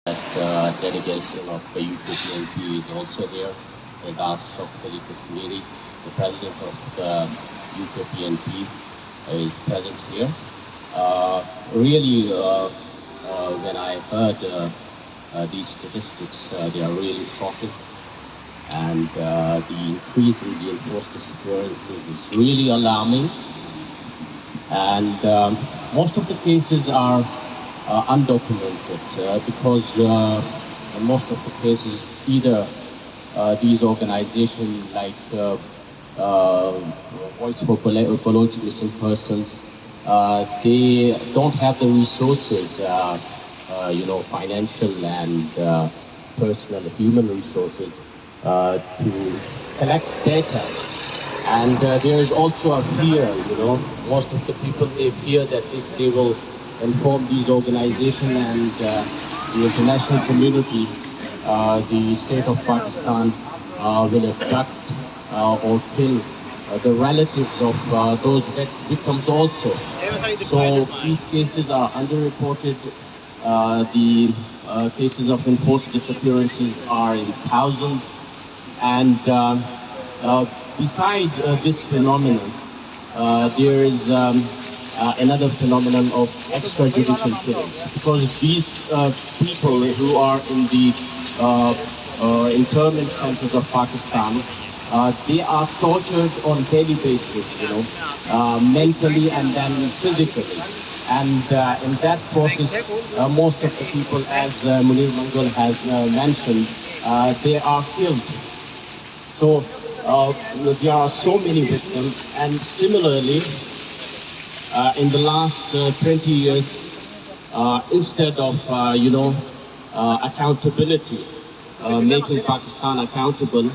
that delegation of the UKPNP is also here. Sardar Shokali Kashmiri, the president of the UKPNP, is present here. Really, when I heard these statistics, they are really shocking. And the increase in the enforced disappearances is really alarming. And most of the cases are undocumented because in most of the cases either these organizations like Voice for Baloch Missing Persons, they don't have the resources, financial and personal, human resources to collect data. And there is also a fear, most of the people, they fear that if they will inform these organizations and the international community, the state of Pakistan will abduct or kill the relatives of those victims also. So these cases are underreported. The cases of enforced disappearances are in thousands. And beside this phenomenon, there is another phenomenon of extrajudicial killings, because these people who are in the internment centers of Pakistan, they are tortured on daily basis, mentally and then physically. And in that process, most of the people, as Munir Mangal has mentioned, they are killed. So there are so many victims, and similarly, in the last 20 years, instead of accountability, making Pakistan accountable,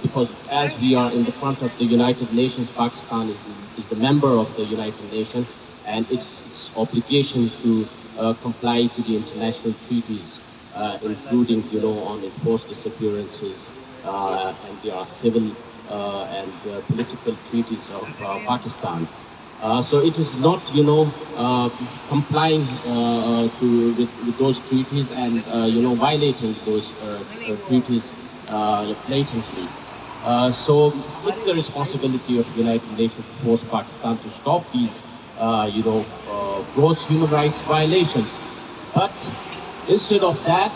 because as we are in the front of the United Nations, Pakistan is the member of the United Nations, and its obligation to comply to the international treaties, including on enforced disappearances. And there are civil and political treaties of Pakistan. So it is not, complying with those treaties and, violating those treaties blatantly. So it's the responsibility of the United Nations to force Pakistan to stop these, gross human rights violations. But instead of that,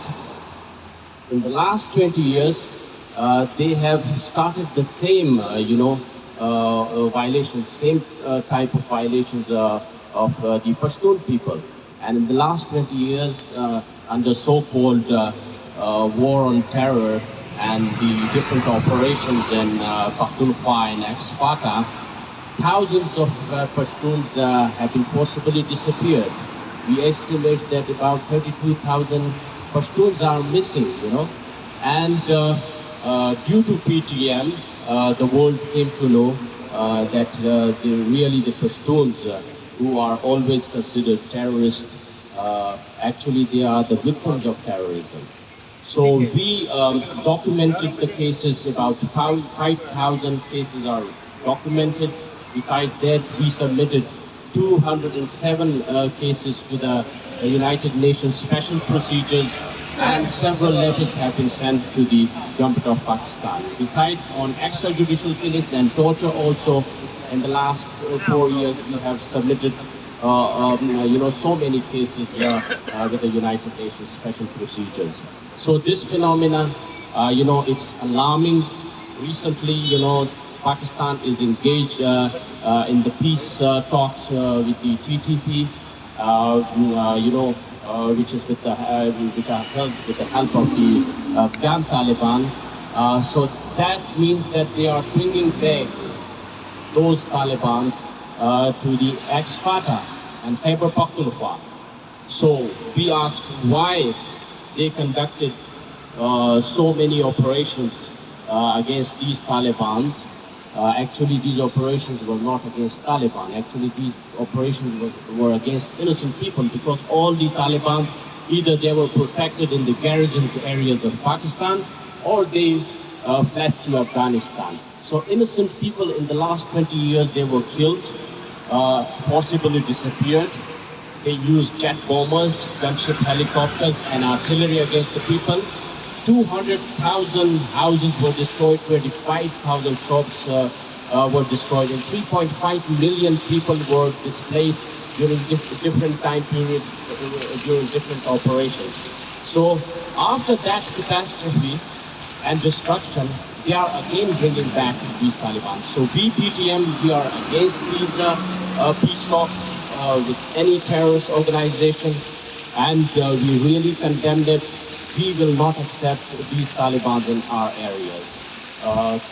in the last 20 years, they have started the same, violations, same type of violations of the Pashtun people. And in the last 20 years, under so-called war on terror and the different operations in Pakhtunkhwa and ex-Fata, thousands of Pashtuns have been forcibly disappeared. We estimate that about 32,000 Pashtuns are missing, and due to PTM, the world came to know that really the Pashtuns, who are always considered terrorists, actually they are the victims of terrorism. So we documented the cases, about 5,000 cases are documented. Besides that, we submitted 207 cases to the United Nations Special Procedures, and several letters have been sent to the government of Pakistan. Besides, on extrajudicial killings and torture also, in the last 4 years, we have submitted, so many cases with the United Nations Special Procedures. So this phenomenon, it's alarming. Recently, Pakistan is engaged in the peace talks with the TTP, which is which are held with the help of the Afghan Taliban. So that means that they are bringing back those Taliban to the ex-Fata and Khyber Pakhtunkhwa. So we ask why they conducted so many operations against these Talibans. Actually, these operations were not against Taliban. Actually, these operations were against innocent people, because all the Talibans, either they were protected in the garrison areas of Pakistan, or they fled to Afghanistan. So innocent people in the last 20 years, they were killed, forcibly disappeared. They used jet bombers, gunship helicopters, and artillery against the people. 200,000 houses were destroyed, 25,000 shops were destroyed, and 3.5 million people were displaced during different time periods, during different operations. So after that catastrophe and destruction, they are again bringing back these Taliban. So we, PTM, we are against these peace talks with any terrorist organization, and we really condemn it. We will not accept these Taliban in our areas.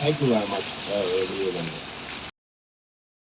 Thank you very much, everyone.